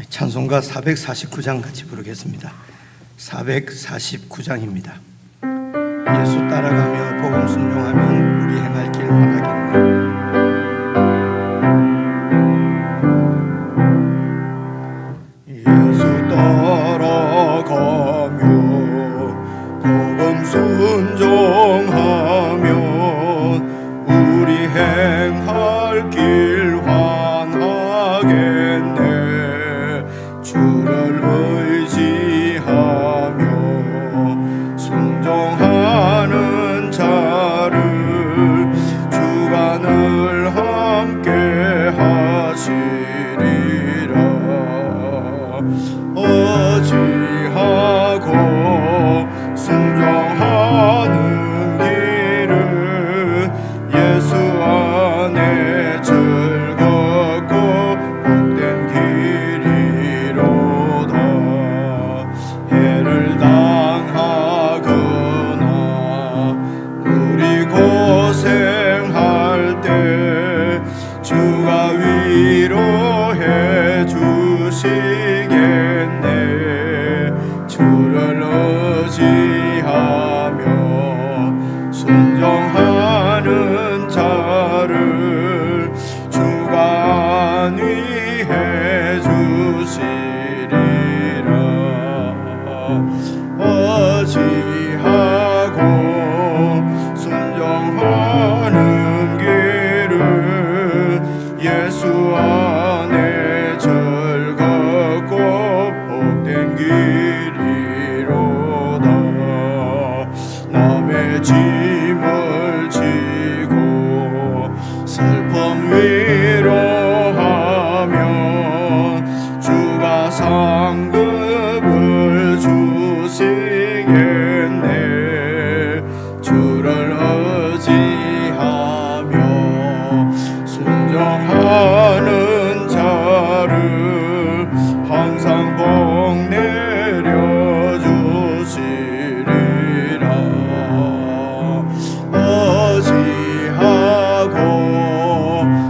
찬송가 449장 같이 부르겠습니다. 449장입니다. 예수 따라가며 복음 순종하면 우리 행할 길 환하겠네. 예수 따라가며 복음 순종하면 우리 행할 길 환하겠네. 주를 의지하며 순종하는 자를 주가 늘 함께 하시리라. 의지하고 순종하는 길은 예수 안에 즐겁고 복된 길이로다. 해를 당하거나 우리 고생할 때 주가 위로해 주시겠네. 주를 의지하며 순종하는 자를 주가 안위해 주시리라. 의지하고 순종하는 길은 예수 안에 즐겁고 복된 길이로다. 남의 짐을 지고 슬픔 위로하면 주가 상급을 주시겠네. 주를 의지하며 순종하는 자를 항상 복 내려주시리라. 의지하고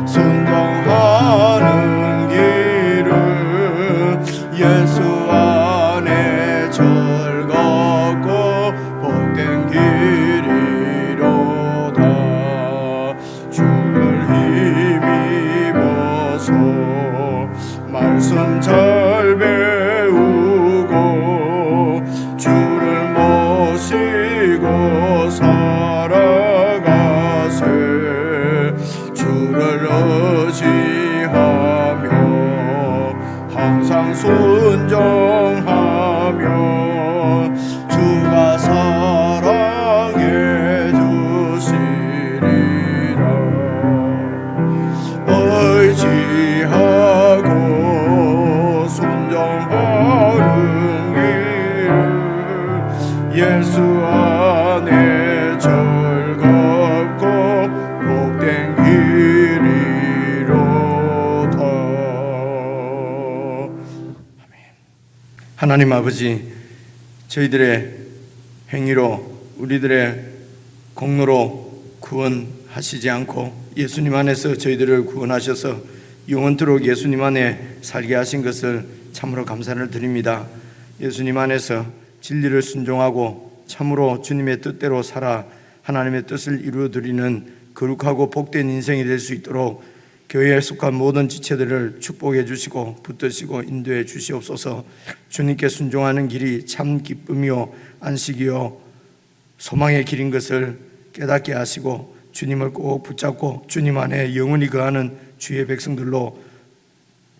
순종하는 길은 예수 안에 즐겁고 복된 길이로다. 주를 힘입어서 말씀 잘 배우고 주를 모시고 살아가세. 주를 의지하며 항상 순종하며 주가 사랑해 주시리라. 의지하고 순종하는 길은 예수 안에 즐겁고 복된 길이로다. 아멘. 하나님 아버지, 저희들의 행위로 우리들의 공로로 구원하시지 않고 예수님 안에서 저희들을 구원하셔서 영원토록 예수님 안에 살게 하신 것을 참으로 감사를 드립니다. 예수님 안에서 진리를 순종하고 참으로 주님의 뜻대로 살아 하나님의 뜻을 이루어드리는 거룩하고 복된 인생이 될 수 있도록 교회에 속한 모든 지체들을 축복해 주시고 붙드시고 인도해 주시옵소서. 주님께 순종하는 길이 참 기쁨이요 안식이요 소망의 길인 것을 깨닫게 하시고 주님을 꼭 붙잡고 주님 안에 영원히 거하는 주의 백성들로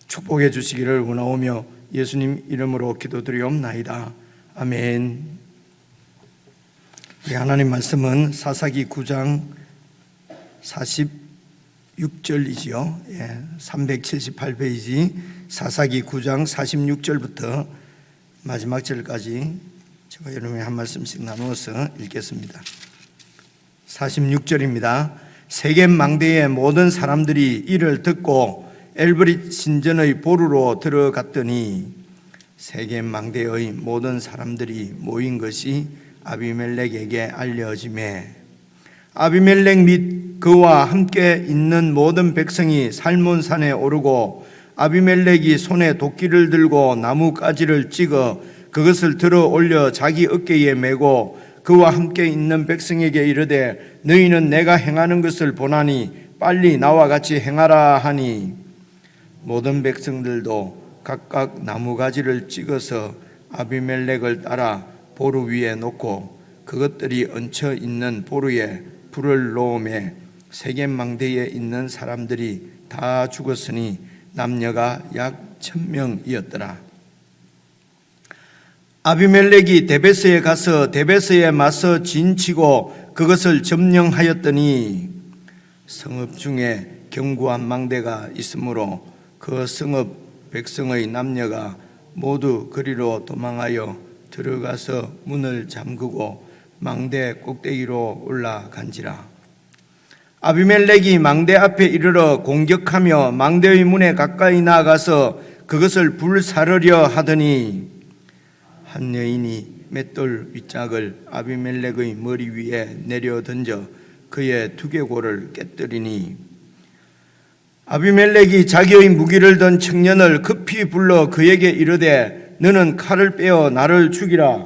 축복해 주시기를 원하오며 예수님 이름으로 기도드리옵나이다. 아멘. 하나님 말씀은 사사기 9장 46절이지요. 378페이지 사사기 9장 46절부터 마지막 절까지 제가 여러분이 한 말씀씩 나누어서 읽겠습니다. 46절입니다. 세겜 망대의 모든 사람들이 이를 듣고 엘브릿 신전의 보루로 들어갔더니 세겜 망대의 모든 사람들이 모인 것이 아비멜렉에게 알려지매 아비멜렉 및 그와 함께 있는 모든 백성이 살몬산에 오르고 아비멜렉이 손에 도끼를 들고 나무가지를 찍어 그것을 들어 올려 자기 어깨에 메고 그와 함께 있는 백성에게 이르되 너희는 내가 행하는 것을 보나니 빨리 나와 같이 행하라 하니 모든 백성들도 각각 나무가지를 찍어서 아비멜렉을 따라 보루 위에 놓고 그것들이 얹혀 있는 보루에 불을 놓음에 세겜 망대에 있는 사람들이 다 죽었으니 남녀가 약 1000명이었더라. 아비멜렉이 데베스에 가서 데베스에 맞서 진치고 그것을 점령하였더니 성읍 중에 견고한 망대가 있으므로 그 성읍 백성의 남녀가 모두 그리로 도망하여 들어가서 문을 잠그고 망대 꼭대기로 올라간지라. 아비멜렉이 망대 앞에 이르러 공격하며 망대의 문에 가까이 나아가서 그것을 불사르려 하더니 한 여인이 맷돌 윗짝을 아비멜렉의 머리 위에 내려 던져 그의 두개골을 깨뜨리니 아비멜렉이 자기의 무기를 든 청년을 급히 불러 그에게 이르되 너는 칼을 빼어 나를 죽이라.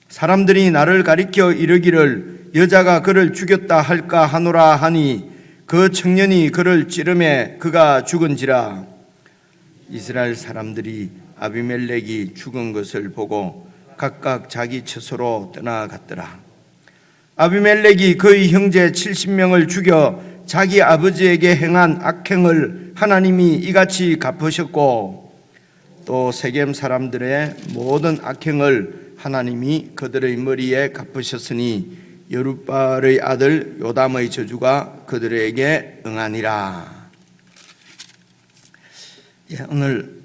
사람들이 나를 가리켜 이르기를 여자가 그를 죽였다 할까 하노라 하니 그 청년이 그를 찌르매 그가 죽은지라. 이스라엘 사람들이 아비멜렉이 죽은 것을 보고 각각 자기 처소로 떠나갔더라. 아비멜렉이 그의 형제 70명을 죽여 자기 아버지에게 행한 악행을 하나님이 이같이 갚으셨고 또 세겜 사람들의 모든 악행을 하나님이 그들의 머리에 갚으셨으니 여룻바알의 아들 요담의 저주가 그들에게 응하니라. 오늘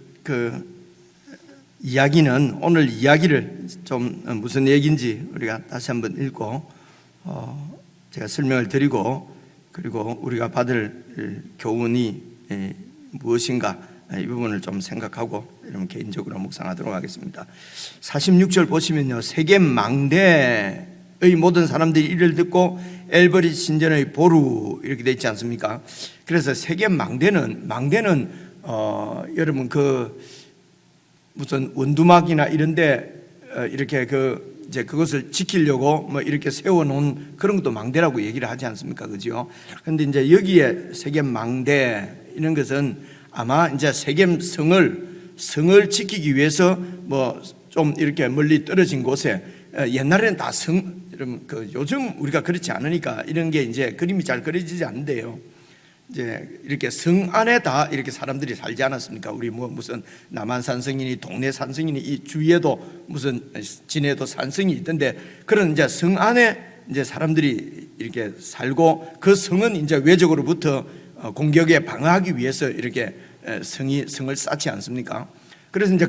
오늘 이야기를 좀 무슨 얘기인지 우리가 다시 한번 읽고 제가 설명을 드리고 그리고 우리가 받을 교훈이 무엇인가 이 부분을 좀 생각하고 여러분 개인적으로 묵상하도록 하겠습니다. 46절 보시면요, 세겜 망대의 모든 사람들이 이를 듣고 엘버릿 신전의 보루 이렇게 돼 있지 않습니까? 그래서 세겜 망대는 여러분 무슨 원두막이나 이런데 이렇게 이제 그것을 지키려고 뭐 이렇게 세워놓은 그런 것도 망대라고 얘기를 하지 않습니까? 그죠? 그런데 이제 여기에 세겜 망대 이런 것은 아마 이제 세겜 성을 지키기 위해서 뭐 좀 이렇게 멀리 떨어진 곳에 옛날에는 다 요즘 우리가 그렇지 않으니까 이런 게 이제 그림이 잘 그려지지 않는데요. 이제 이렇게 성 안에 다 이렇게 사람들이 살지 않았습니까? 우리 무슨 남한 산성이니 동네 산성이니 이 주위에도 무슨 진해도 산성이 있던데 그런 이제 성 안에 이제 사람들이 이렇게 살고 그 성은 이제 외적으로부터 공격에 방어하기 위해서 이렇게 성을 쌓지 않습니까? 그래서 이제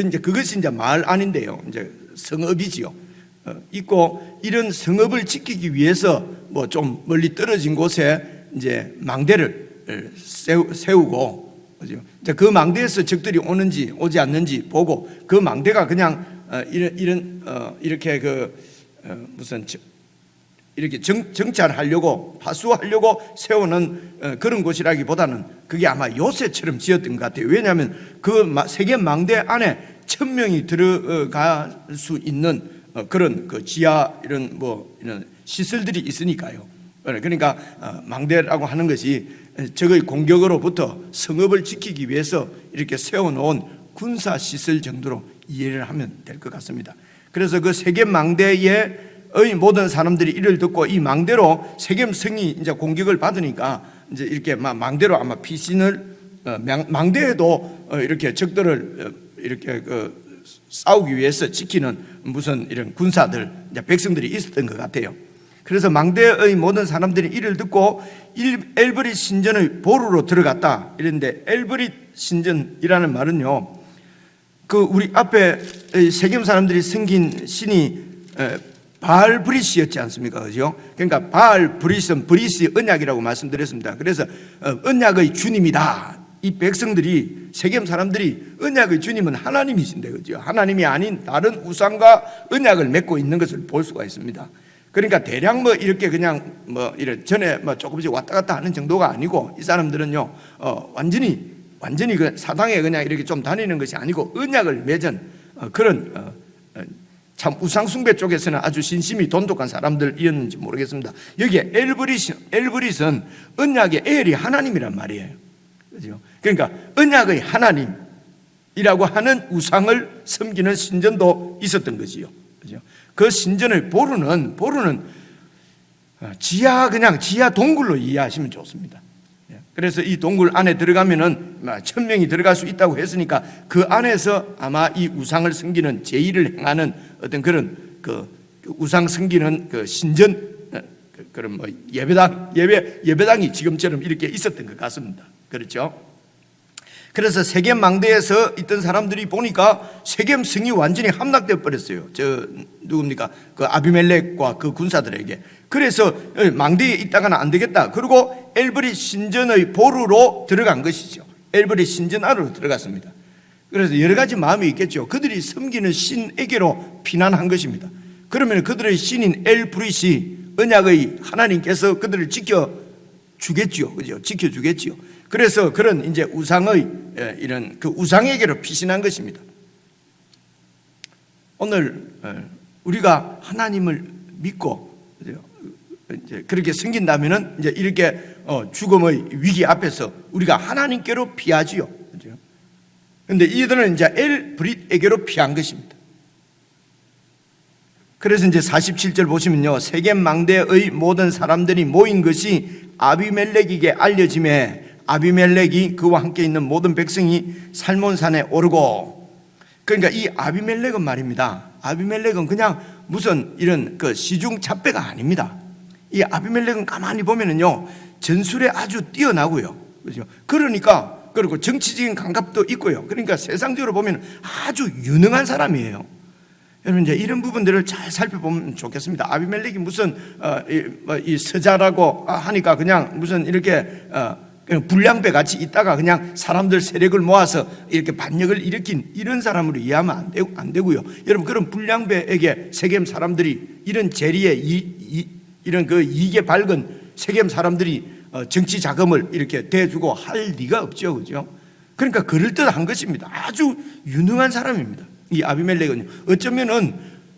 이제 그것이 이제 마을 안인데요. 이제 성읍이지요. 있고 이런 성읍을 지키기 위해서 뭐 좀 멀리 떨어진 곳에 이제 망대를 세우고, 그죠? 그 망대에서 적들이 오는지 오지 않는지 보고 그 망대가 그냥 이렇게 무슨 이렇게 정찰하려고 파수하려고 세우는 그런 곳이라기보다는 그게 아마 요새처럼 지었던 것 같아요. 왜냐하면 그 세겜 망대 안에 1000명이 들어갈 수 있는 그런 지하 이런 시설들이 있으니까요. 그러니까 망대라고 하는 것이 적의 공격으로부터 성읍을 지키기 위해서 이렇게 세워놓은 군사시설 정도로 이해를 하면 될 것 같습니다. 그래서 그 세겜 망대의 모든 사람들이 이를 듣고 이 망대로 세겜 성이 이제 공격을 받으니까 이제 이렇게 망대로 아마 피신을 망대에도 이렇게 적들을 이렇게 싸우기 위해서 지키는 무슨 이런 군사들 백성들이 있었던 것 같아요. 그래서 망대의 모든 사람들이 이를 듣고 엘브릿 신전의 보루로 들어갔다 이랬는데 엘브릿 신전이라는 말은요, 우리 앞에 세겜 사람들이 섬긴 신이 바알브릿이었지 않습니까? 그죠? 그러니까 바알브릿은 브릿이 언약이라고 말씀드렸습니다. 그래서 언약의 주님이다. 이 백성들이 세겜 사람들이 언약의 주님은 하나님이신데, 그죠? 하나님이 아닌 다른 우상과 언약을 맺고 있는 것을 볼 수가 있습니다. 그러니까 대략 뭐 이렇게 그냥 뭐 이런 전에 뭐 조금씩 왔다 갔다 하는 정도가 아니고, 이 사람들은요 완전히 그 사당에 그냥 이렇게 좀 다니는 것이 아니고 언약을 맺은 그런 참 우상숭배 쪽에서는 아주 신심이 돈독한 사람들이었는지 모르겠습니다. 여기에 엘브릿은 언약의 엘이 하나님이란 말이에요. 그죠? 그러니까 언약의 하나님이라고 하는 우상을 섬기는 신전도 있었던 거지요. 그죠? 그 신전의 보루는 지하 동굴로 이해하시면 좋습니다. 그래서 이 동굴 안에 들어가면은 1000명이 들어갈 수 있다고 했으니까 그 안에서 아마 이 우상을 섬기는 제의를 행하는 어떤 그런 그 우상 섬기는 그 신전 그런 뭐 예배당이 지금처럼 이렇게 있었던 것 같습니다. 그렇죠? 그래서 세겜 망대에서 있던 사람들이 보니까 세겜 성이 완전히 함락되어 버렸어요. 누굽니까? 그 아비멜렉과 그 군사들에게. 그래서 망대에 있다가는 안 되겠다. 그리고 엘브릿 신전의 보루로 들어간 것이죠. 엘브릿 신전 안으로 들어갔습니다. 그래서 여러 가지 마음이 있겠죠. 그들이 섬기는 신에게로 피난한 것입니다. 그러면 그들의 신인 엘브릿이 언약의 하나님께서 그들을 지켜주겠죠. 그죠? 지켜주겠죠. 그래서 그런 이제 우상의 이런 그 우상에게로 피신한 것입니다. 오늘 우리가 하나님을 믿고 이제 그렇게 섬긴다면은 이제 이렇게 죽음의 위기 앞에서 우리가 하나님께로 피하지요. 그런데 이들은 이제 엘브릿에게로 피한 것입니다. 그래서 이제 47절 보시면요, 세겜 망대의 모든 사람들이 모인 것이 아비멜렉에게 알려짐에 아비멜렉이 그와 함께 있는 모든 백성이 살몬산에 오르고. 그러니까 이 아비멜렉은 말입니다, 아비멜렉은 그냥 무슨 이런 그 시중 잡배가 아닙니다. 이 아비멜렉은 가만히 보면은요 전술에 아주 뛰어나고요, 그렇죠? 그리고 정치적인 감각도 있고요. 그러니까 세상적으로 보면 아주 유능한 사람이에요. 여러분 이제 이런 부분들을 잘 살펴보면 좋겠습니다. 아비멜렉이 무슨 이 서자라고 하니까 그냥 무슨 이렇게 그냥 불량배 같이 있다가 그냥 사람들 세력을 모아서 이렇게 반역을 일으킨 이런 사람으로 이해하면 안 되고요. 여러분 그런 불량배에게 세겜 사람들이 이런 재리에 이런 그 이익에 밝은 세겜 사람들이 정치 자금을 이렇게 대주고 할 리가 없죠, 그죠? 그러니까 그럴듯한 것입니다. 아주 유능한 사람입니다. 이 아비멜렉은 어쩌면은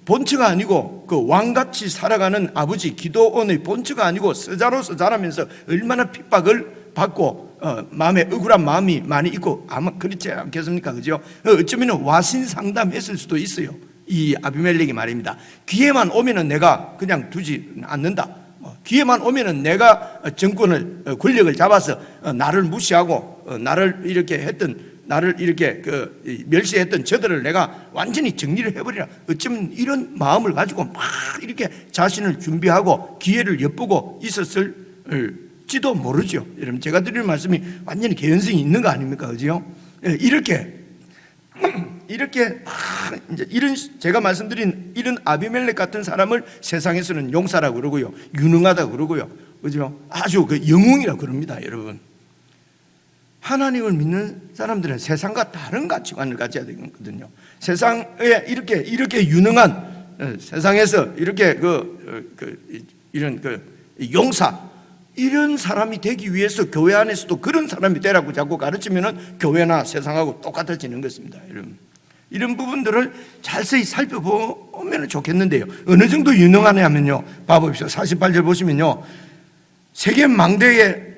본처가 아니고 그 왕같이 살아가는 아버지 기드온의 본처가 아니고 서자로서 자라면서 얼마나 핍박을 받고 마음에 억울한 마음이 많이 있고 아마 그렇지 않겠습니까, 그죠? 어쩌면은 와신 상담했을 수도 있어요. 이 아비멜렉이 말입니다. 기회만 오면은 내가 그냥 두지 않는다. 기회만 오면은 내가 정권을 권력을 잡아서 나를 무시하고 나를 이렇게 멸시했던 저들을 내가 완전히 정리를 해버리라. 어쩌면 이런 마음을 가지고 막 이렇게 자신을 준비하고 기회를 엿보고 있었을지도 모르죠. 여러분 제가 드리는 말씀이 완전히 개연성이 있는 거 아닙니까, 그죠? 이렇게 이제 이런 제가 말씀드린 이런 아비멜렉 같은 사람을 세상에서는 용사라고 그러고요, 유능하다고 그러고요, 그죠? 아주 그 영웅이라고 그럽니다, 여러분. 하나님을 믿는 사람들은 세상과 다른 가치관을 가져야 되거든요. 세상에 이렇게 유능한 세상에서 이렇게 이런 용사 이런 사람이 되기 위해서 교회 안에서도 그런 사람이 되라고 자꾸 가르치면은 교회나 세상하고 똑같아지는 것입니다, 여러분. 이런 부분들을 자세히 살펴보면 좋겠는데요. 어느 정도 유능하냐면요, 봐봅시다. 48절 보시면요, 세겜 망대에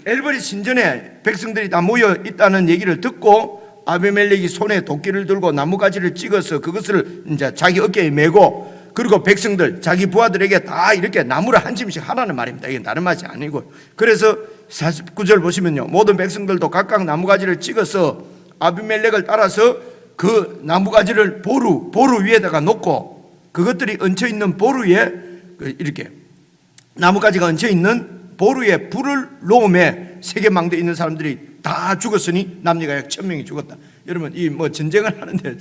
엘브릿 신전에 백성들이 다 모여 있다는 얘기를 듣고 아비멜렉이 손에 도끼를 들고 나뭇가지를 찍어서 그것을 이제 자기 어깨에 메고, 그리고 백성들 자기 부하들에게 다 이렇게 나무를 한 짐씩 하라는 말입니다. 이게 다른 말이 아니고. 그래서 49절 보시면요, 모든 백성들도 각각 나무가지를 찍어서 아비멜렉을 따라서 그 나무가지를 보루 위에다가 놓고, 그것들이 얹혀 있는 보루에 이렇게 나무가지가 얹혀 있는 보루에 불을 놓음에 세겜 망대에 있는 사람들이 다 죽었으니 남녀가 약 1000명이 죽었다. 여러분 이 뭐 전쟁을 하는데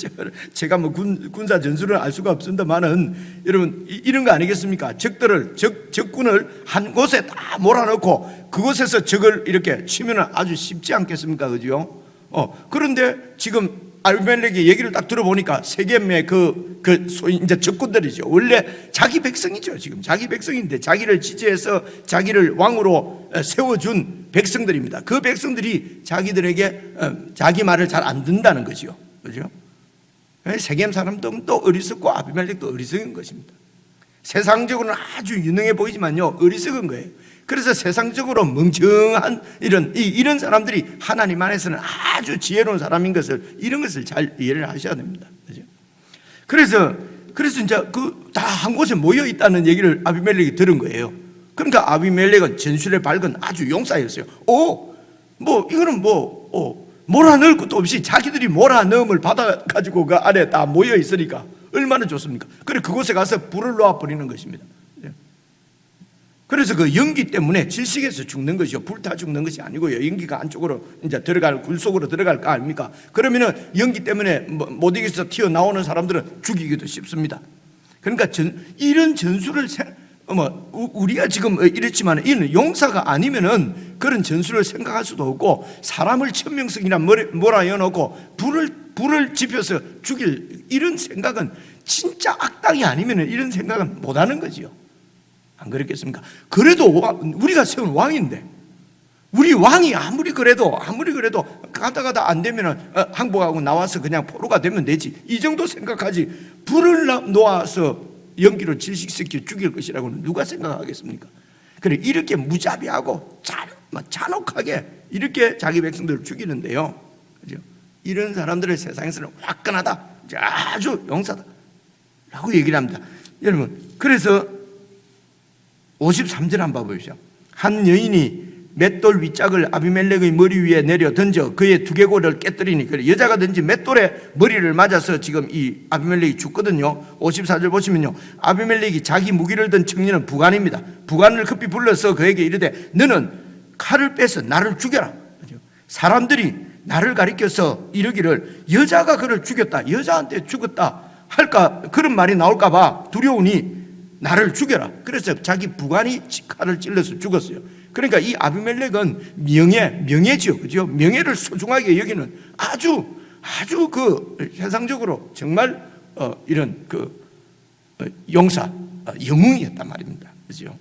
제가 뭐 군사 전술을 알 수가 없습니다만은 여러분 이런 거 아니겠습니까? 적군을 한 곳에 다 몰아넣고 그곳에서 적을 이렇게 치면은 아주 쉽지 않겠습니까, 그죠? 그런데 지금 아비멜렉의 얘기를 딱 들어보니까 세겜의 소위 이제 적군들이죠. 원래 자기 백성이죠. 지금 자기 백성인데 자기를 지지해서 자기를 왕으로 세워준 백성들입니다. 그 백성들이 자기들에게 자기 말을 잘 안 듣는다는 거죠. 그죠? 세겜 사람들은 또 어리석고 아비멜렉도 어리석은 것입니다. 세상적으로는 아주 유능해 보이지만요, 어리석은 거예요. 그래서 세상적으로 멍청한 이런 사람들이 하나님 안에서는 아주 지혜로운 사람인 것을, 이런 것을 잘 이해를 하셔야 됩니다. 그죠? 그래서 이제 다 한 곳에 모여 있다는 얘기를 아비멜렉이 들은 거예요. 그러니까 아비멜렉은 전술에 밝은 아주 용사였어요. 이거는 몰아넣을 것도 없이 자기들이 몰아넣음을 받아가지고 그 안에 다 모여 있으니까 얼마나 좋습니까? 그래 그곳에 가서 불을 놓아 버리는 것입니다. 그래서 그 연기 때문에 질식해서 죽는 것이요, 불타 죽는 것이 아니고요. 연기가 안쪽으로 이제 굴 속으로 들어갈 거 아닙니까? 그러면은 연기 때문에 못 이겨서 튀어나오는 사람들은 죽이기도 쉽습니다. 그러니까 이런 전술을 우리가 지금 이랬지만 이는 용사가 아니면은 그런 전술을 생각할 수도 없고, 사람을 천명석이나 몰아넣고 불을 지펴서 죽일 이런 생각은 진짜 악당이 아니면은 이런 생각은 못 하는 거지요. 안 그렇겠습니까? 그래도 우리가 세운 왕인데, 우리 왕이 아무리 그래도 가다 안 되면은 항복하고 나와서 그냥 포로가 되면 되지, 이 정도 생각하지, 불을 놓아서 연기로 질식시켜 죽일 것이라고는 누가 생각하겠습니까? 그래 이렇게 무자비하고 잔혹하게 이렇게 자기 백성들을 죽이는데요, 그죠? 이런 사람들을 세상에서는 화끈하다, 아주 용사다 라고 얘기를 합니다. 여러분, 그래서 53절 한번 봐보십시오. 한 여인이 맷돌 윗짝을 아비멜렉의 머리 위에 내려 던져 그의 두개골을 깨뜨리니, 그래 여자가 던진 맷돌에 머리를 맞아서 지금 이 아비멜렉이 죽거든요. 54절 보시면요, 아비멜렉이 자기 무기를 든 청년은 부관입니다. 부관을 급히 불러서 그에게 이르되 너는 칼을 빼서 나를 죽여라. 사람들이 나를 가리켜서 이르기를 여자가 그를 죽였다, 여자한테 죽었다 할까, 그런 말이 나올까 봐 두려우니 나를 죽여라. 그래서 자기 부관이 칼을 찔러서 죽었어요. 그러니까 이 아비멜렉은 명예죠, 그죠? 명예를 소중하게 여기는 아주 세상적으로 정말 이런 용사, 영웅이었단 말입니다, 그죠?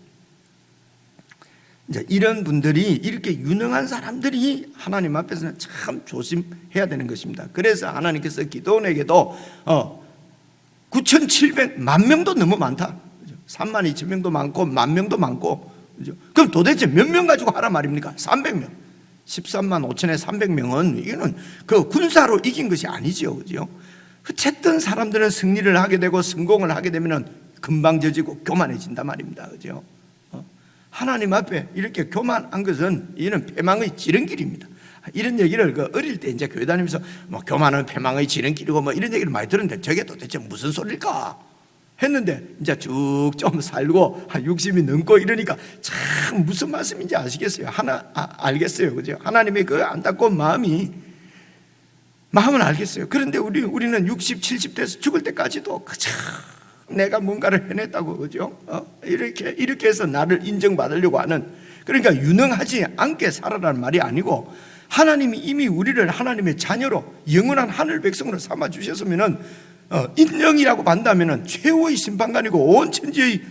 이제 이런 분들이, 이렇게 유능한 사람들이 하나님 앞에서는 참 조심해야 되는 것입니다. 그래서 하나님께서 기도원에게도 9,700만 명도 너무 많다, 32,000명도 많고 10,000명도 많고, 그죠? 그럼 도대체 몇 명 가지고 하란 말입니까? 300명. 13만 5천에 300명은 이거는 그 군사로 이긴 것이 아니지요, 그죠? 어쨌든 사람들은 승리를 하게 되고 성공을 하게 되면은 금방 져지고 교만해진단 말입니다, 그죠? 하나님 앞에 이렇게 교만한 것은 이는 패망의 지름길입니다. 이런 얘기를 어릴 때 이제 교회 다니면서 교만은 패망의 지름길이고 이런 얘기를 많이 들었는데 저게 도대체 무슨 소리일까 했는데, 이제 쭉 좀 살고 한 60이 넘고 이러니까 참 무슨 말씀인지 아시겠어요? 알겠어요, 그죠? 하나님의 그 안타까운 마음은 알겠어요. 그런데 우리는 60, 70 돼서 죽을 때까지도 내가 뭔가를 해냈다고, 그죠? 이렇게 해서 나를 인정받으려고 하는, 그러니까 유능하지 않게 살아라는 말이 아니고, 하나님이 이미 우리를 하나님의 자녀로 영원한 하늘 백성으로 삼아 주셨으면은 인정이라고 한다면은 최후의 심판관이고 온 천지의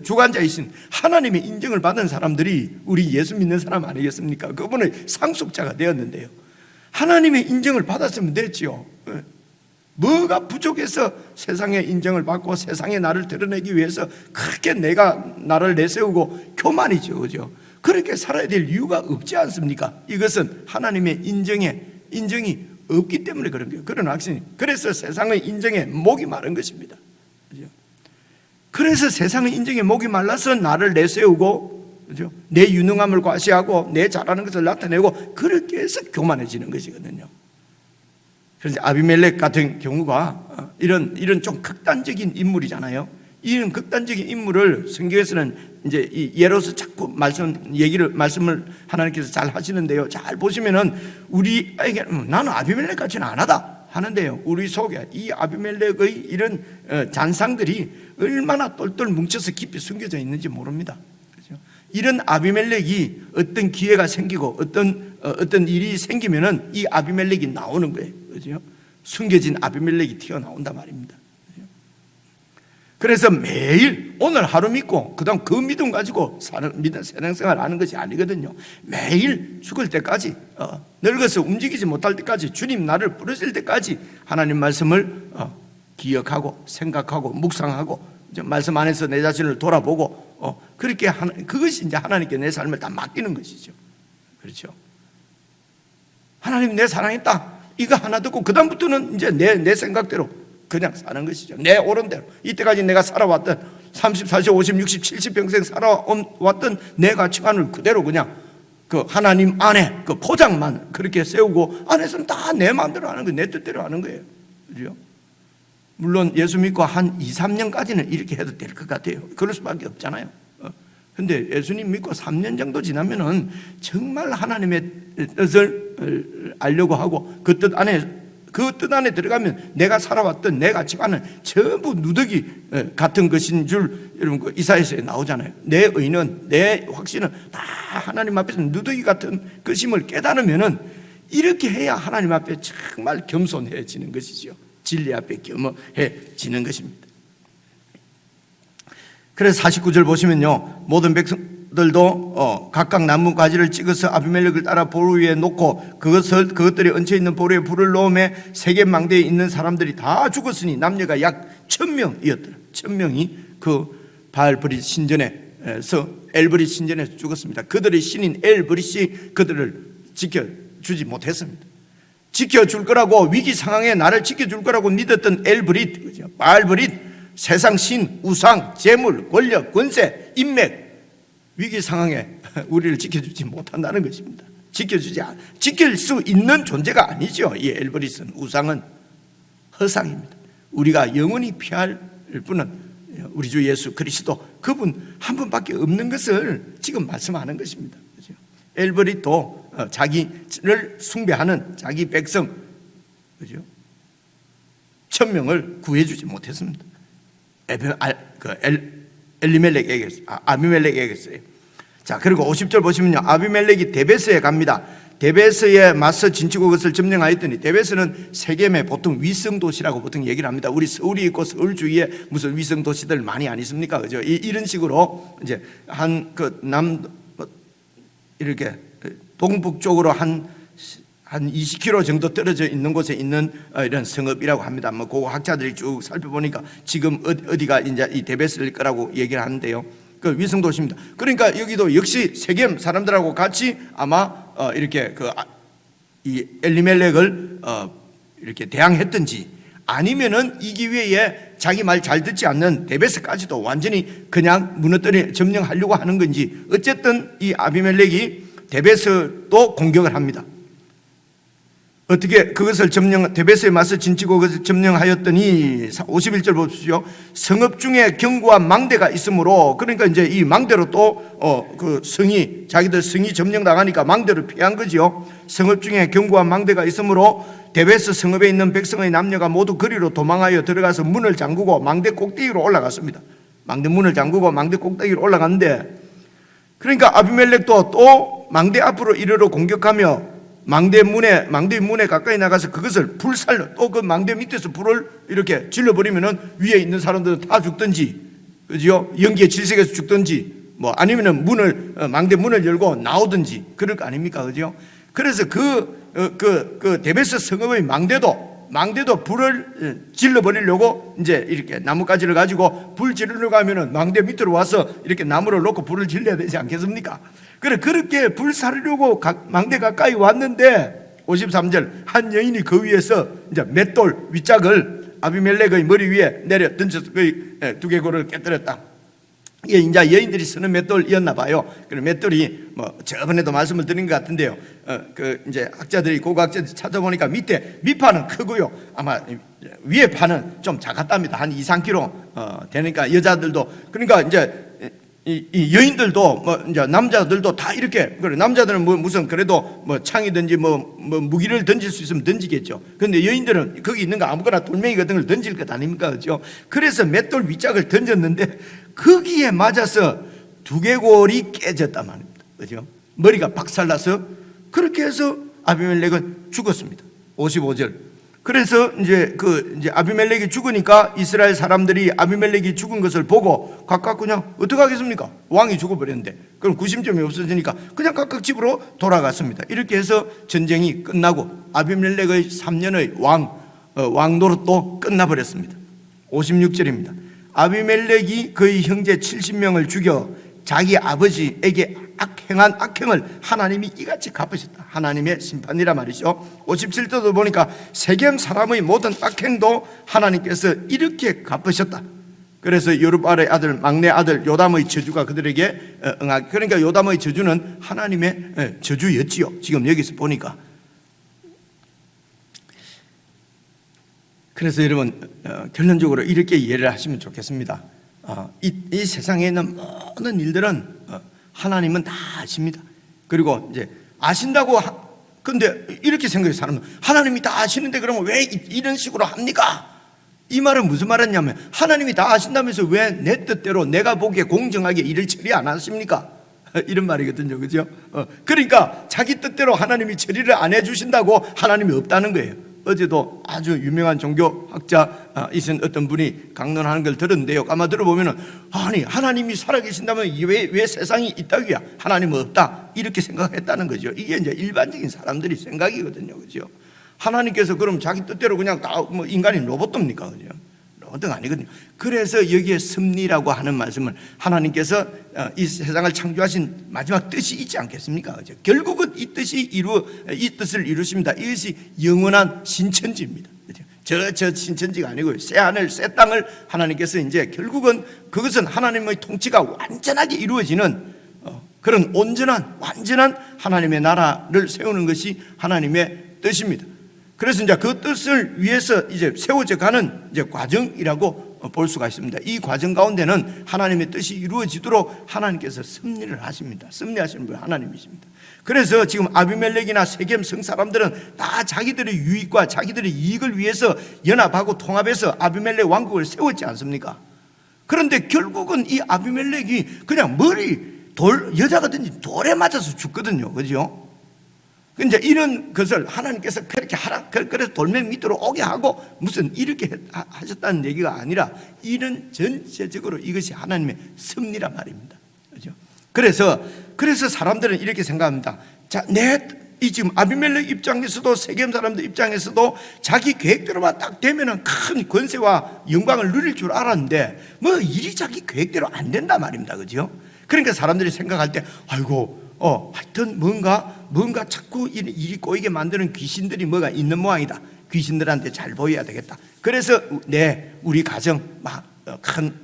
주관자이신 하나님의 인정을 받은 사람들이 우리 예수 믿는 사람 아니겠습니까? 그분의 상속자가 되었는데요, 하나님의 인정을 받았으면 됐지요. 뭐가 부족해서 세상의 인정을 받고 세상에 나를 드러내기 위해서 그렇게 나를 내세우고 교만이죠, 그죠? 그렇게 살아야 될 이유가 없지 않습니까? 이것은 하나님의 인정이 없기 때문에 그런 거예요. 그런 확신이. 그래서 세상의 인정에 목이 마른 것입니다, 그죠? 그래서 세상의 인정에 목이 말라서 나를 내세우고, 그죠? 내 유능함을 과시하고 내 잘하는 것을 나타내고 그렇게 해서 교만해지는 것이거든요. 그래서 아비멜렉 같은 경우가 이런 좀 극단적인 인물이잖아요. 이런 극단적인 인물을 성경에서는 이제 예로서 자꾸 말씀을 하나님께서 잘 하시는데요. 잘 보시면은 우리에게 나는 아비멜렉 같지는 않다 하는데요, 우리 속에 이 아비멜렉의 이런 잔상들이 얼마나 똘똘 뭉쳐서 깊이 숨겨져 있는지 모릅니다, 그렇죠? 이런 아비멜렉이 어떤 기회가 생기고 어떤 일이 생기면은 이 아비멜렉이 나오는 거예요, 그렇죠? 숨겨진 아비멜렉이 튀어나온단 말입니다. 그래서 매일 오늘 하루 믿고 그다음 그 믿음 가지고 믿음 신앙생활 하는 것이 아니거든요. 매일 죽을 때까지 늙어서 움직이지 못할 때까지 주님 나를 부르실 때까지 하나님 말씀을 기억하고 생각하고 묵상하고 이제 말씀 안에서 내 자신을 돌아보고 그렇게 그것이 이제 하나님께 내 삶을 다 맡기는 것이죠. 그렇죠. 하나님 내 사랑했다 이거 하나 듣고 그다음부터는 이제 내 생각대로 그냥 사는 것이죠. 내 옳은 대로 이때까지 내가 살아왔던 30, 40, 50, 60, 70 평생 살아왔던 내 가치관을 그대로 그냥 그 하나님 안에 그 포장만 그렇게 세우고 안에서는 다 내 마음대로 하는 거예요. 내 뜻대로 하는 거예요. 그죠? 물론 예수 믿고 한 2, 3년까지는 이렇게 해도 될 것 같아요. 그럴 수밖에 없잖아요. 근데 예수님 믿고 3년 정도 지나면은 정말 하나님의 뜻을 알려고 하고 그 뜻 안에 들어가면 내가 살아왔던 내 가치관은 전부 누더기 같은 것인 줄 여러분 이사야서에 나오잖아요. 내 의는 내 확신은 다 하나님 앞에서 누더기 같은 것임을 깨달으면은 이렇게 해야 하나님 앞에 정말 겸손해지는 것이죠. 진리 앞에 겸허해지는 것입니다. 그래서 49절 보시면요, 모든 백성들도 각각 나무 가지를 찍어서 아비멜렉을 따라 보루 위에 놓고 그것들이 얹혀 있는 보루에 불을 넣음에 세겜 망대에 있는 사람들이 다 죽었으니 남녀가 약 1000명이었더라. 1000명이 그 바알브릿 신전에서 엘브릿 신전에서 죽었습니다. 그들의 신인 엘브릿이 그들을 지켜주지 못했습니다. 지켜줄 거라고 위기 상황에 나를 지켜줄 거라고 믿었던 엘브릿, 그죠? 바알브릿, 세상 신, 우상, 재물, 권력, 권세, 인맥 위기 상황에 우리를 지켜주지 못한다는 것입니다. 지킬 수 있는 존재가 아니죠. 이 엘브릿은 우상은 허상입니다. 우리가 영원히 피할 분은 우리 주 예수 그리스도 그분 한 분밖에 없는 것을 지금 말씀하는 것입니다. 그렇죠? 엘브릿도 자기를 숭배하는 자기 백성, 그죠? 1000명을 구해주지 못했습니다. 아비멜렉에게서요. 자, 그리고 50절 보시면요, 아비멜렉이 데베스에 갑니다. 데베스에 맞서 진치고 그것을 점령하였더니, 데베스는 세겜의 보통 위성 도시라고 보통 얘기를 합니다. 우리 서울이 있고 서울 주위에 무슨 위성 도시들 많이 안 있습니까? 그죠? 이런 식으로 이제 이렇게 동북 쪽으로 한 20km 정도 떨어져 있는 곳에 있는 이런 성읍이라고 합니다. 뭐 그 학자들이 쭉 살펴보니까 지금 어디가 이제 이 데베스일 거라고 얘기를 하는데요. 그 위성 도시입니다. 그러니까 여기도 역시 세겜 사람들하고 같이 아마 이렇게 이 엘리멜렉을 이렇게 대항했든지 아니면은 이 기회에 자기 말 잘 듣지 않는 데베스까지도 완전히 그냥 무너뜨려 점령하려고 하는 건지 어쨌든 이 아비멜렉이 데베스도 공격을 합니다. 어떻게 그것을 데베스에 맞서 진치고 그것을 점령하였더니 51절 보십시오. 성읍 중에 견고한 망대가 있으므로, 그러니까 이제 이 망대로 또 그 자기들 성이 점령당하니까 망대로 피한 거죠. 성읍 중에 견고한 망대가 있으므로 데베스 성읍에 있는 백성의 남녀가 모두 거리로 도망하여 들어가서 문을 잠그고 망대 꼭대기로 올라갔습니다. 망대 문을 잠그고 망대 꼭대기로 올라갔는데, 그러니까 아비멜렉도 또 망대 앞으로 이르러 공격하며 망대 문에 가까이 나가서 그것을 불살로 또 그 망대 밑에서 불을 이렇게 질러버리면은 위에 있는 사람들은 다 죽든지, 그죠? 연기에 질색해서 죽든지, 뭐 아니면은 망대 문을 열고 나오든지 그럴 거 아닙니까? 그죠? 그래서 그 데베스 성읍의 망대도 불을 질러버리려고 이제 이렇게 나뭇가지를 가지고 불 지르려고 하면은 망대 밑으로 와서 이렇게 나무를 놓고 불을 질러야 되지 않겠습니까? 그렇게 불 사르려고 망대 가까이 왔는데 53절, 한 여인이 그 위에서 이제 맷돌 윗짝을 아비멜렉의 머리 위에 내려 던져서 그 두개골을 깨뜨렸다. 이게 이제 여인들이 쓰는 맷돌이었나 봐요. 그 맷돌이 뭐 저번에도 말씀을 드린 것 같은데요. 그 이제 고고학자들이 찾아보니까 밑판은 크고요. 아마 위에 판은 좀 작았답니다. 한 2, 3kg 되니까 여자들도, 그러니까 이제 이 여인들도 뭐 이제 남자들도 다 이렇게, 그래 남자들은 뭐 무슨 그래도 뭐 창이든지 뭐 무기를 던질 수 있으면 던지겠죠. 그런데 여인들은 거기 있는 거 아무거나 돌멩이 같은 걸 던질 것 아닙니까? 그죠? 그래서 맷돌 윗짝을 던졌는데 거기에 맞아서 두개골이 깨졌단 말입니다. 그죠? 머리가 박살나서 그렇게 해서 아비멜렉은 죽었습니다. 55절. 그래서 이제 아비멜렉이 죽으니까 이스라엘 사람들이 아비멜렉이 죽은 것을 보고 각각 그냥 어떻게 하겠습니까? 왕이 죽어버렸는데 그럼 구심점이 없어지니까 그냥 각각 집으로 돌아갔습니다. 이렇게 해서 전쟁이 끝나고 아비멜렉의 3년의 왕 노릇도 끝나버렸습니다. 56절입니다. 아비멜렉이 그의 형제 70명을 죽여 자기 아버지에게 행한 악행을 하나님이 이같이 갚으셨다. 하나님의 심판이라 말이죠. 57절도 보니까 세겜 사람의 모든 악행도 하나님께서 이렇게 갚으셨다. 그래서 여룹발의 아들 막내 아들 요담의 저주가 그들에게 응하게. 그러니까 요담의 저주는 하나님의 저주였지요. 지금 여기서 보니까. 그래서 여러분 결론적으로 이렇게 이해를 하시면 좋겠습니다. 이 세상에 있는 모든 일들은 하나님은 다 아십니다. 그리고 이제 아신다고 근데 이렇게 생각해요. 사람은 하나님이 다 아시는데 그러면 왜 이런 식으로 합니까? 이 말은 무슨 말이냐면 하나님이 다 아신다면서 왜 내 뜻대로 내가 보기에 공정하게 일을 처리 안 하십니까? 이런 말이거든요. 그죠? 그러니까 자기 뜻대로 하나님이 처리를 안 해주신다고 하나님이 없다는 거예요. 어제도 아주 유명한 종교학자이신 어떤 분이 강론하는 걸 들었는데요. 아마 들어보면은 아니 하나님이 살아계신다면 왜 세상이 있다기야? 하나님은 없다 이렇게 생각했다는 거죠. 이게 이제 일반적인 사람들이 생각이거든요. 그죠? 하나님께서 그럼 자기 뜻대로 그냥 다 뭐 인간이 로봇입니까? 그죠? 로봇은 아니거든요. 그래서 여기에 섭리라고 하는 말씀을 하나님께서 이 세상을 창조하신 마지막 뜻이 있지 않겠습니까? 그죠? 결국은 이 뜻을 이루십니다. 이것이 영원한 신천지입니다. 그죠? 저 신천지가 아니고요. 새 하늘, 새 땅을 하나님께서 이제 결국은 그것은 하나님의 통치가 완전하게 이루어지는 그런 온전한, 완전한 하나님의 나라를 세우는 것이 하나님의 뜻입니다. 그래서 이제 그 뜻을 위해서 이제 세워져 가는 이제 과정이라고 볼 수가 있습니다. 이 과정 가운데는 하나님의 뜻이 이루어지도록 하나님께서 섭리를 하십니다. 섭리하시는 분은 하나님이십니다. 그래서 지금 아비멜렉이나 세겜 성 사람들은 다 자기들의 유익과 자기들의 이익을 위해서 연합하고 통합해서 아비멜렉 왕국을 세웠지 않습니까? 그런데 결국은 이 아비멜렉이 그냥 여자가 든지 돌에 맞아서 죽거든요. 그죠? 이제 이런 것을 하나님께서 그렇게 하라, 그래서 돌멩이 밑으로 오게 하고 무슨 이렇게 하셨다는 얘기가 아니라 이런 전체적으로 이것이 하나님의 섭리란 말입니다. 그렇죠? 그래서 사람들은 이렇게 생각합니다. 자, 이 지금 아비멜렉 입장에서도 세겜 사람들 입장에서도 자기 계획대로만 딱 되면은 큰 권세와 영광을 누릴 줄 알았는데 뭐 일이 자기 계획대로 안 된단 말입니다. 그죠? 그러니까 사람들이 생각할 때 아이고 하여튼 뭔가 자꾸 일이 꼬이게 만드는 귀신들이 뭐가 있는 모양이다. 귀신들한테 잘 보여야 되겠다. 그래서 우리 가정 큰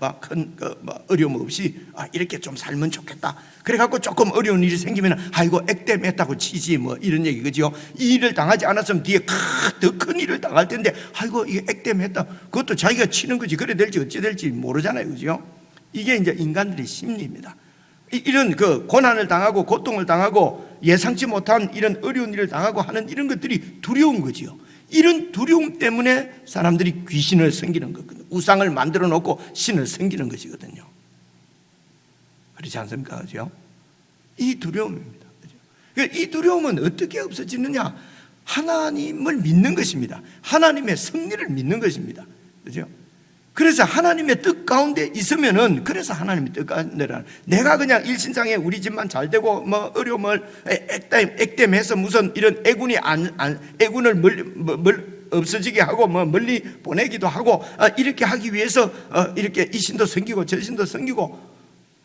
어려움 없이 이렇게 좀 살면 좋겠다. 그래갖고 조금 어려운 일이 생기면 아이고 액땜했다고 치지 뭐 이런 얘기 그죠? 이 일을 당하지 않았으면 뒤에 더 큰 일을 당할 텐데 아이고 이게 액땜했다. 그것도 자기가 치는 거지. 그래 될지 어찌 될지 모르잖아요. 그죠? 이게 이제 인간들의 심리입니다. 이런 그 고난을 당하고 고통을 당하고 예상치 못한 이런 어려운 일을 당하고 하는 이런 것들이 두려운 거지요. 이런 두려움 때문에 사람들이 귀신을 섬기는 거거든요. 우상을 만들어 놓고 신을 섬기는 것이거든요. 그렇지 않습니까? 그죠? 이 두려움입니다. 그죠? 이 두려움은 어떻게 없어지느냐? 하나님을 믿는 것입니다. 하나님의 섭리를 믿는 것입니다. 그죠? 그래서 하나님의 뜻 가운데 있으면은 그래서 하나님의 뜻 가운데 내가 그냥 일신상에 우리 집만 잘 되고 뭐 어려움을 액땜해서 무슨 이런 애군을 없어지게 하고 뭐 멀리 보내기도 하고 이렇게 하기 위해서 이렇게 이 신도 섬기고 저 신도 섬기고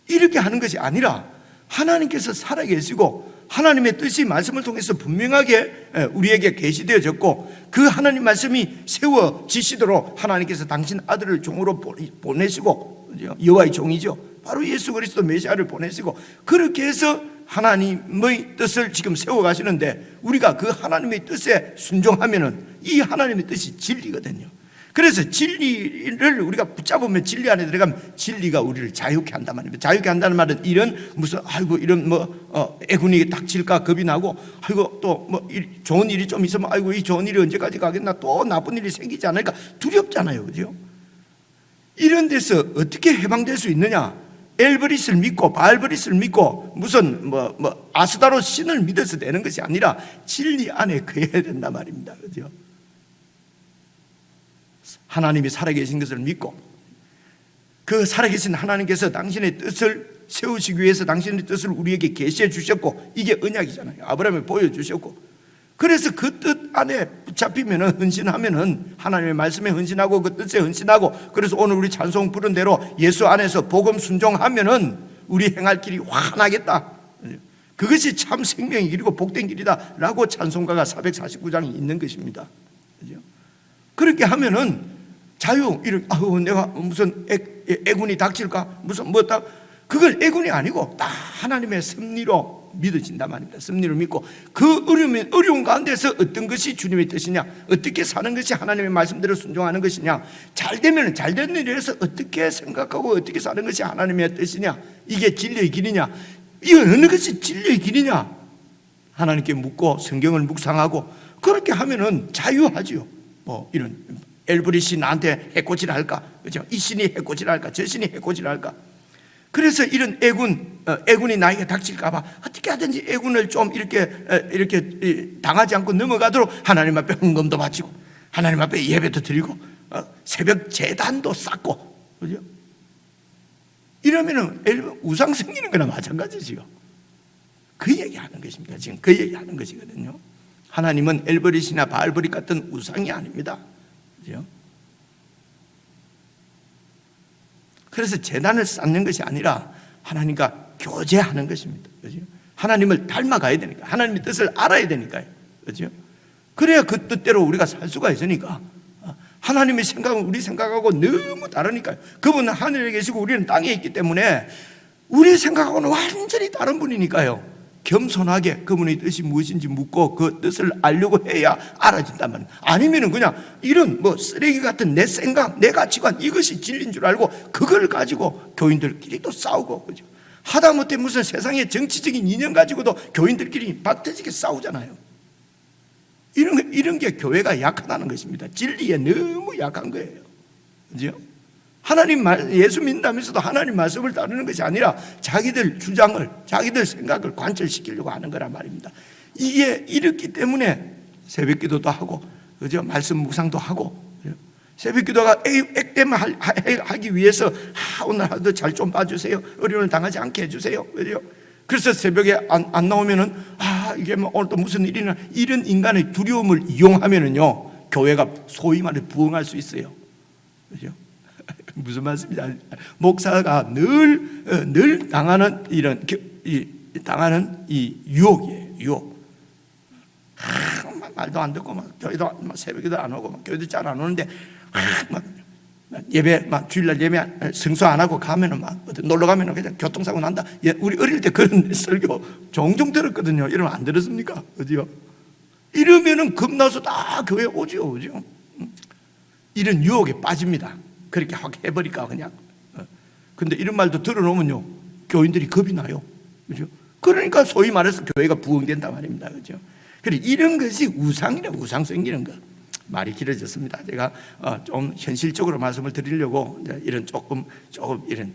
이렇게 하는 것이 아니라 하나님께서 살아계시고 하나님의 뜻이 말씀을 통해서 분명하게 우리에게 계시되어졌고 그 하나님 말씀이 세워지시도록 하나님께서 당신 아들을 종으로 보내시고 여호와의 종이죠. 바로 예수 그리스도 메시아를 보내시고 그렇게 해서 하나님의 뜻을 지금 세워가시는데 우리가 그 하나님의 뜻에 순종하면은 이 하나님의 뜻이 진리거든요. 그래서 진리를 우리가 붙잡으면 진리 안에 들어가면 진리가 우리를 자유케 한단 말입니다. 자유케 한다는 말은 이런 무슨 아이고 이런 애군이 닥칠까 겁이 나고 아이고 또 좋은 일이 좀 있으면 아이고 이 좋은 일이 언제까지 가겠나 또 나쁜 일이 생기지 않을까 두렵잖아요. 그죠? 이런 데서 어떻게 해방될 수 있느냐? 엘브리스를 믿고 바알브리스를 믿고 무슨 아스다로 신을 믿어서 되는 것이 아니라 진리 안에 거해야 된단 말입니다. 그죠? 하나님이 살아계신 것을 믿고 그 살아계신 하나님께서 당신의 뜻을 세우시기 위해서 당신의 뜻을 우리에게 계시해 주셨고, 이게 언약이잖아요. 아브라함에 보여주셨고, 그래서 그 뜻 안에 붙잡히면은, 헌신하면은, 하나님의 말씀에 헌신하고 그 뜻에 헌신하고, 그래서 오늘 우리 찬송 부른 대로 예수 안에서 복음 순종하면은 우리 행할 길이 환하겠다. 그것이 참 생명의 길이고 복된 길이다 라고 찬송가가 449장이 있는 것입니다. 그렇게 하면은 자유, 내가 무슨 애군이 닥칠까? 무슨 뭐다? 그걸 애군이 아니고 다 하나님의 섭리로 믿어진단 말입니다. 섭리를 믿고 그 어려운 가운데서 어떤 것이 주님의 뜻이냐, 어떻게 사는 것이 하나님의 말씀대로 순종하는 것이냐, 잘 되면 잘 되는 일에서 어떻게 생각하고 어떻게 사는 것이 하나님의 뜻이냐, 이게 진리의 길이냐, 이 어느 것이 진리의 길이냐 하나님께 묻고 성경을 묵상하고 그렇게 하면은 자유하지요. 뭐 이런 엘브릿이 나한테 해코지를 할까, 그죠? 이 신이 해코지를 할까, 저 신이 해코지를 할까. 그래서 이런 애군이 나에게 닥칠까봐 어떻게 하든지 애군을 좀 이렇게 당하지 않고 넘어가도록 하나님 앞에 헌금도 바치고 하나님 앞에 예배도 드리고 새벽 제단도 쌓고, 그죠? 이러면은 우상 생기는 거나 마찬가지지요. 그 얘기하는 것입니다. 지금 그 얘기하는 것이거든요. 하나님은 엘브릿이나 바알브릿 같은 우상이 아닙니다. 그죠? 그래서 제단을 쌓는 것이 아니라 하나님과 교제하는 것입니다. 그죠? 하나님을 닮아가야 되니까, 하나님의 뜻을 알아야 되니까요. 그죠? 그래야 그 뜻대로 우리가 살 수가 있으니까. 하나님의 생각은 우리 생각하고 너무 다르니까요. 그분은 하늘에 계시고 우리는 땅에 있기 때문에 우리 생각하고는 완전히 다른 분이니까요. 겸손하게 그분의 뜻이 무엇인지 묻고 그 뜻을 알려고 해야 알아진단 말이에요. 아니면은 그냥 이런 뭐 쓰레기 같은 내 생각, 내 가치관, 이것이 진리인 줄 알고 그걸 가지고 교인들끼리 또 싸우고, 그죠? 하다못해 무슨 세상의 정치적인 이념 가지고도 교인들끼리 박터지게 싸우잖아요. 이런 게 교회가 약하다는 것입니다. 진리에 너무 약한 거예요. 그죠? 하나님 예수 믿는다면서도 하나님 말씀을 따르는 것이 아니라 자기들 주장을, 자기들 생각을 관철시키려고 하는 거란 말입니다. 이게 이렇기 때문에 새벽 기도도 하고, 그죠? 말씀 묵상도 하고, 그죠? 새벽 기도가 액땜 하기 위해서 오늘 하루도 잘 좀 봐주세요. 어려움을 당하지 않게 해주세요. 그죠? 그래서 새벽에 안 나오면은 이게 뭐 오늘 또 무슨 일이나, 이런 인간의 두려움을 이용하면은요 교회가 소위 말해 부흥할 수 있어요. 그죠? 무슨 말씀인지 목사가 늘 당하는 당하는 이 유혹이에요. 유혹. 말도 안 듣고 막 교회도 새벽에도 안 오고 막 교회도 잘 안 오는데 막 예배 주일날 예배 성수 안 하고 가면은 막 놀러 가면은 그냥 교통사고 난다. 우리 어릴 때 그런 설교 종종 들었거든요. 이러면 안 들었습니까? 어디요? 이러면은 겁나서 다 교회 오죠. 이런 유혹에 빠집니다. 그렇게 확 해버릴까 그냥. 근데 이런 말도 들어놓으면요 교인들이 겁이 나요. 그죠? 그러니까 소위 말해서 교회가 부흥된단 말입니다. 그죠? 그래, 이런 것이 우상이라, 우상 생기는 거. 말이 길어졌습니다. 제가 좀 현실적으로 말씀을 드리려고 이런 조금 이런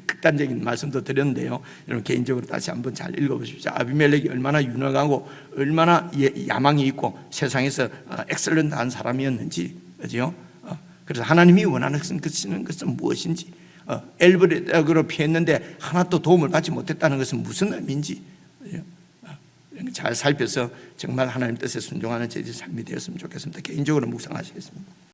극단적인 말씀도 드렸는데요. 여러분 개인적으로 다시 한번 잘 읽어보십시오. 아비멜렉이 얼마나 유능하고 얼마나 야망이 있고 세상에서 엑셀런트한 사람이었는지, 그죠? 그래서 하나님이 원하는 것은 무엇인지, 엘브릿으로 피했는데 하나도 도움을 받지 못했다는 것은 무슨 의미인지, 그죠? 잘 살펴서 정말 하나님 뜻에 순종하는 제 삶이 되었으면 좋겠습니다. 개인적으로 묵상하시겠습니다.